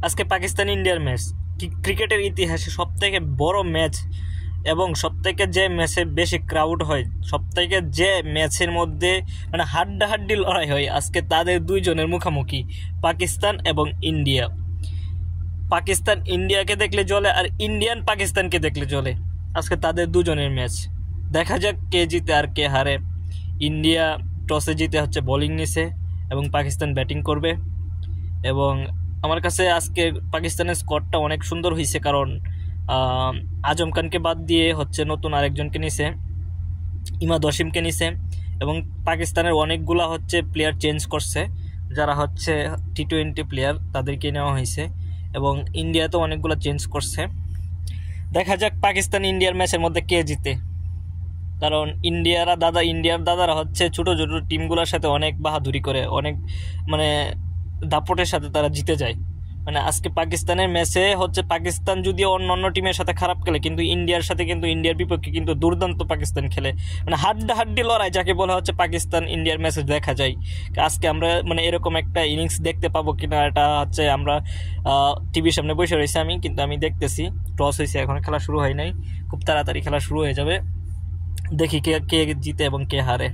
আজকে পাকিস্তান ইন্ডিয়ার ম্যাচ ক্রিকেটের ইতিহাসে সবথেকে বড় ম্যাচ এবং সবথেকে যে ম্যাচে বেশি ক্রাউড হয়, সবথেকে যে ম্যাচের মধ্যে মানে হাড্ডাহাড্ডি লড়াই হয়, আজকে তাদের দুইজনের মুখোমুখি পাকিস্তান এবং ইন্ডিয়া। পাকিস্তান ইন্ডিয়াকে দেখলে চলে আর ইন্ডিয়ান পাকিস্তানকে দেখলে চলে। আজকে তাদের দুজনের ম্যাচ, দেখা যাক কে জিতে আর কে হারে। ইন্ডিয়া টসে জিতে হচ্ছে বোলিং নিছে এবং পাকিস্তান ব্যাটিং করবে। এবং আমার কাছে আজকে পাকিস্তানের স্কোরটা অনেক সুন্দর হয়েছে, কারণ আজম খানকে বাদ দিয়ে হচ্ছে নতুন আরেকজনকে নিছে, ইমাদ ওয়াসিমকে নিছে। এবং পাকিস্তানের অনেকগুলা হচ্ছে প্লেয়ার চেঞ্জ করছে, যারা হচ্ছে টি-20 প্লেয়ার তাদেরকে নেওয়া হয়েছে। এবং ইন্ডিয়া তো অনেকগুলো চেঞ্জ করছে। দেখা যাক পাকিস্তান ইন্ডিয়ার ম্যাচের মধ্যে কে জিতে, কারণ ইন্ডিয়ার দাদারা হচ্ছে ছোটো ছোটো টিমগুলোর সাথে অনেক বাহাদুরি করে, অনেক মানে দাপটের সাথে তারা জিতে যায়। মানে আজকে পাকিস্তানের ম্যাচে হচ্ছে পাকিস্তান যদিও অন্য টিমের সাথে খারাপ খেলে, কিন্তু ইন্ডিয়ার সাথে কিন্তু ইন্ডিয়ার বিপক্ষে কিন্তু দুর্দান্ত পাকিস্তান খেলে। মানে হাড্ডাহাড্ডি লড়াই যাকে বলা হচ্ছে পাকিস্তান ইন্ডিয়ার ম্যাচে দেখা যায়। আজকে আমরা মানে এরকম একটা ইনিংস দেখতে পাবো কিনা, এটা হচ্ছে আমরা টিভির সামনে বসে রয়েছে কিন্তু আমি দেখতেছি। টস হয়েছে, এখন খেলা শুরু হয় নাই, খুব তাড়াতাড়ি খেলা শুরু হয়ে যাবে। দেখি কে কে জিতে এবং কে হারে।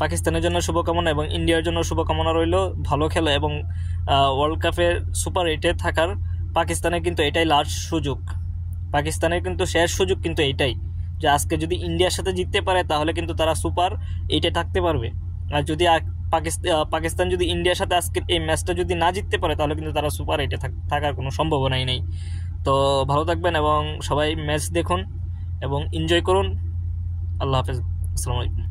পাকিস্তানের জন্য শুভকামনা এবং ইন্ডিয়ার জন্য শুভকামনা রইল, ভালো খেলো। এবং ওয়ার্ল্ড কাপের সুপার 8-এ থাকার পাকিস্তানের কিন্তু এটাই লাস্ট সুযোগ, পাকিস্তানের কিন্তু শেষ সুযোগ কিন্তু এইটাই, যে আজকে যদি ইন্ডিয়ার সাথে জিততে পারে তাহলে কিন্তু তারা সুপার 8-এ থাকতে পারবে। আর যদি পাকিস্তান যদি ইন্ডিয়ার সাথে আজকের এই ম্যাচটা যদি না জিততে পারে তাহলে কিন্তু তারা সুপার 8-এ থাকার কোনো সম্ভাবনাই নেই। তো ভালো থাকবেন এবং সবাই ম্যাচ দেখুন এবং এনজয় করুন। আল্লাহ হাফেজ, আসসালামু আলাইকুম।